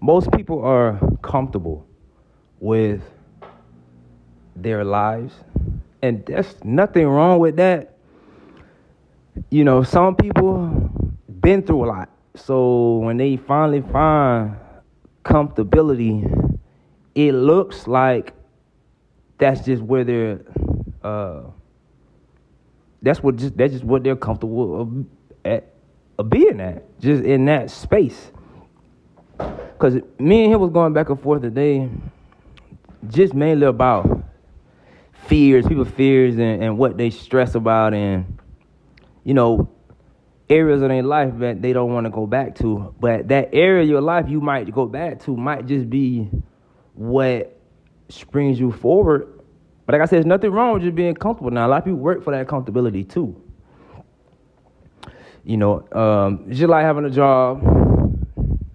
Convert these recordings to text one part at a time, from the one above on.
most people are comfortable with their lives, and there's nothing wrong with that. Some people been through a lot, so when they finally find comfortability, it looks like that's just where they're that's just what they're comfortable being at, just in that space. Because me and him was going back and forth today, just mainly about people's fears and what they stress about, and areas of their life that they don't want to go back to. But that area of your life you might go back to might just be what springs you forward. But like I said, there's nothing wrong with just being comfortable. Now, a lot of people work for that comfortability too. It's just like having a job,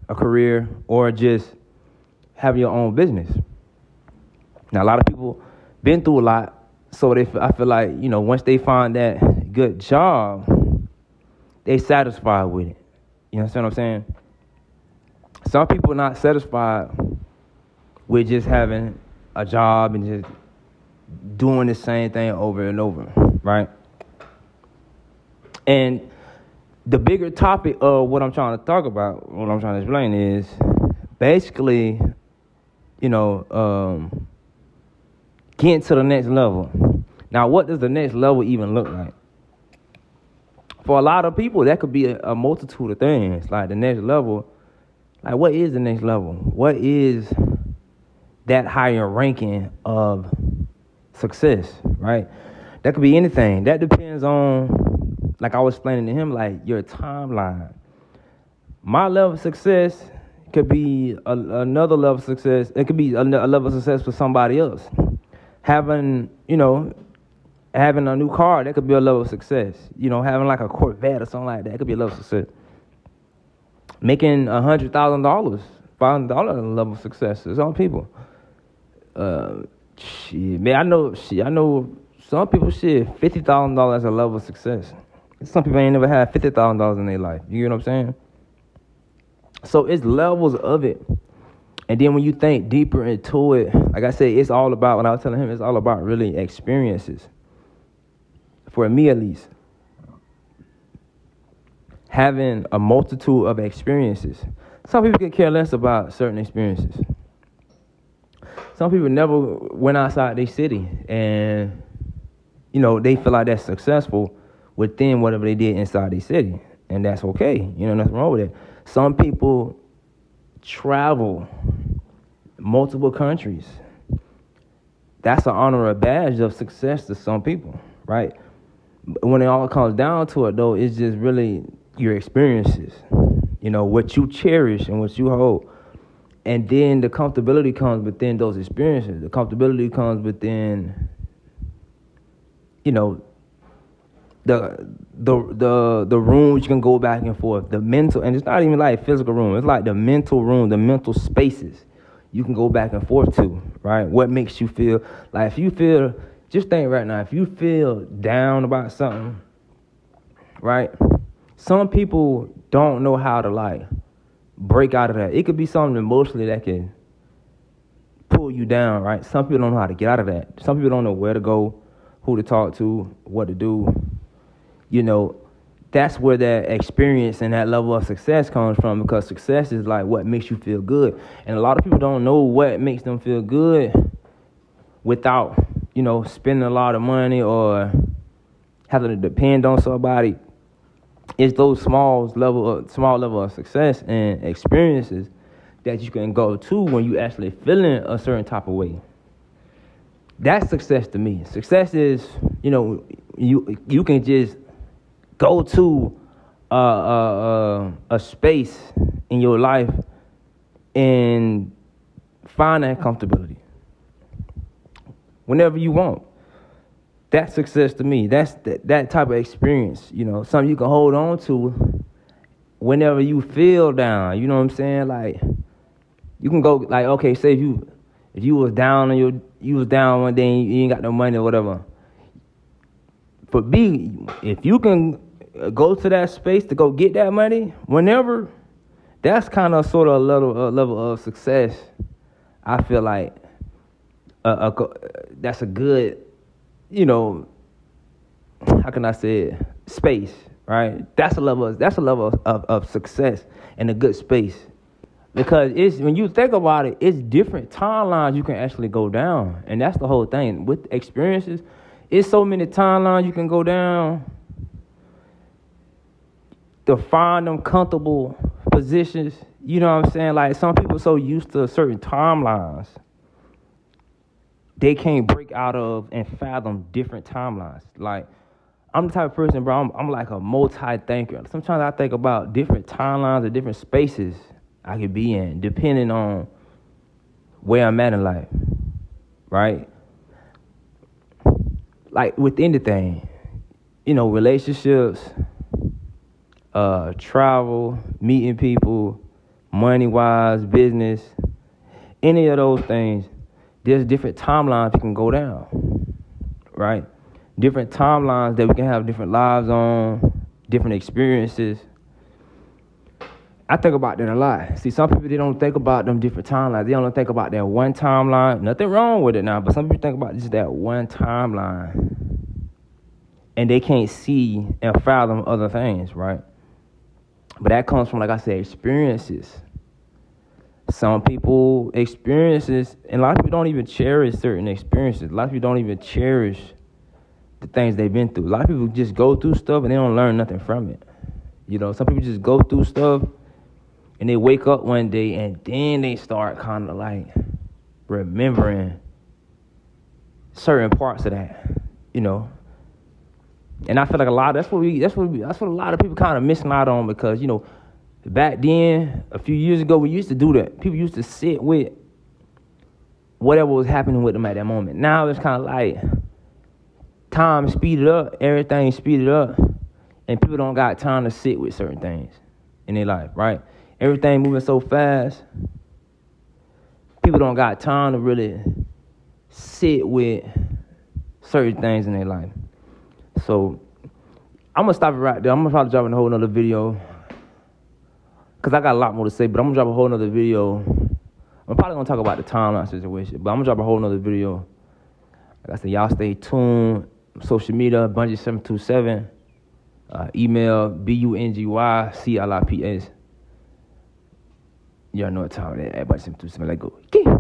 a career, or just having your own business. Now, a lot of people been through a lot, so I feel like, once they find that good job, they satisfied with it. You understand what I'm saying? Some people are not satisfied with just having a job and just doing the same thing over and over, right? And the bigger topic of what I'm trying to talk about, what I'm trying to explain is basically, getting to the next level. Now, what does the next level even look like? For a lot of people, that could be a multitude of things. Like the next level, like what is the next level? What is that higher ranking of success, right? That could be anything. That depends on, like I was explaining to him, like your timeline. My level of success could be another level of success. It could be a level of success for somebody else. Having a new car, that could be a level of success. Having like a Corvette or something like that, could be a level of success. Making $100,000, $500 a level of success. There's some people. I know some people $50,000 is a level of success. Some people ain't never had $50,000 in their life. You get what I'm saying? So it's levels of it. And then when you think deeper into it, like I said, it's all about, when I was telling him, it's all about really experiences. For me at least. Having a multitude of experiences. Some people could care less about certain experiences. Some people never went outside their city and, they feel like that's successful within whatever they did inside their city. And that's okay. Nothing wrong with it. Some people travel multiple countries. That's an honor or a badge of success to some people, right? When it all comes down to it, though, it's just really your experiences, what you cherish and what you hold. And then the comfortability comes within those experiences. The comfortability comes within, the rooms you can go back and forth, the mental, and it's not even like physical room. It's like the mental room, the mental spaces you can go back and forth to, right? What makes you feel like, if you feel, just think right now, if you feel down about something, right? Some people don't know how to like break out of that. It could be something emotionally that can pull you down, right? Some people don't know how to get out of that. Some people don't know where to go, who to talk to, what to do. That's where that experience and that level of success comes from, because success is like what makes you feel good. And a lot of people don't know what makes them feel good without, spending a lot of money or having to depend on somebody. It's those small level of success and experiences that you can go to when you actually feeling a certain type of way. That's success to me. Success is, you can just go to a space in your life and find that comfortability whenever you want. That's success to me. That's that type of experience, something you can hold on to whenever you feel down. You know what I'm saying? Like, you can go, like, okay, say if you was down and you was down one day and you ain't got no money or whatever. For me, if you can go to that space to go get that money whenever, That's kind of sort of a level of success. I feel like that's a good, you know, how can I say it? Space, right? That's a level of success and a good space. Because it's when you think about it, it's different timelines you can actually go down. And that's the whole thing. With experiences, it's so many timelines you can go down to find them comfortable positions. You know what I'm saying? Like some people so used to certain timelines, they can't break out of and fathom different timelines. Like I'm the type of person, bro, I'm like a multi-thinker. Sometimes I think about different timelines or different spaces I could be in, depending on where I'm at in life, right? Like with anything, you know, relationships, travel, meeting people, money-wise, business, any of those things, there's different timelines you can go down, right? Different timelines that we can have different lives on, different experiences. I think about that a lot. See, some people, they don't think about them different timelines. They only think about that one timeline. Nothing wrong with it now, but some people think about just that one timeline. And they can't see and fathom other things, right? But that comes from, like I said, experiences. Some people, experiences, and a lot of people don't even cherish certain experiences. A lot of people don't even cherish the things they've been through. A lot of people just go through stuff and they don't learn nothing from it. You know, some people just go through stuff and they wake up one day and then they start kind of like remembering certain parts of that, you know. And I feel like that's what a lot of people kind of missing out on, because, you know, back then, a few years ago, we used to do that. People used to sit with whatever was happening with them at that moment. Now it's kind of like time speeded up, everything speeded up, and people don't got time to sit with certain things in their life, right? Everything moving so fast, people don't got time to really sit with certain things in their life. So I'm going to stop it right there. I'm going to probably drop a whole nother video, because I got a lot more to say, but I'm going to drop a whole nother video. I'm probably going to talk about the timeline situation, but I'm going to drop a whole nother video. Like I said, y'all stay tuned. Social media, Bungie727. Email, BUNGYCLIPS. Y'all know what time it is. Bungie727. Let's go.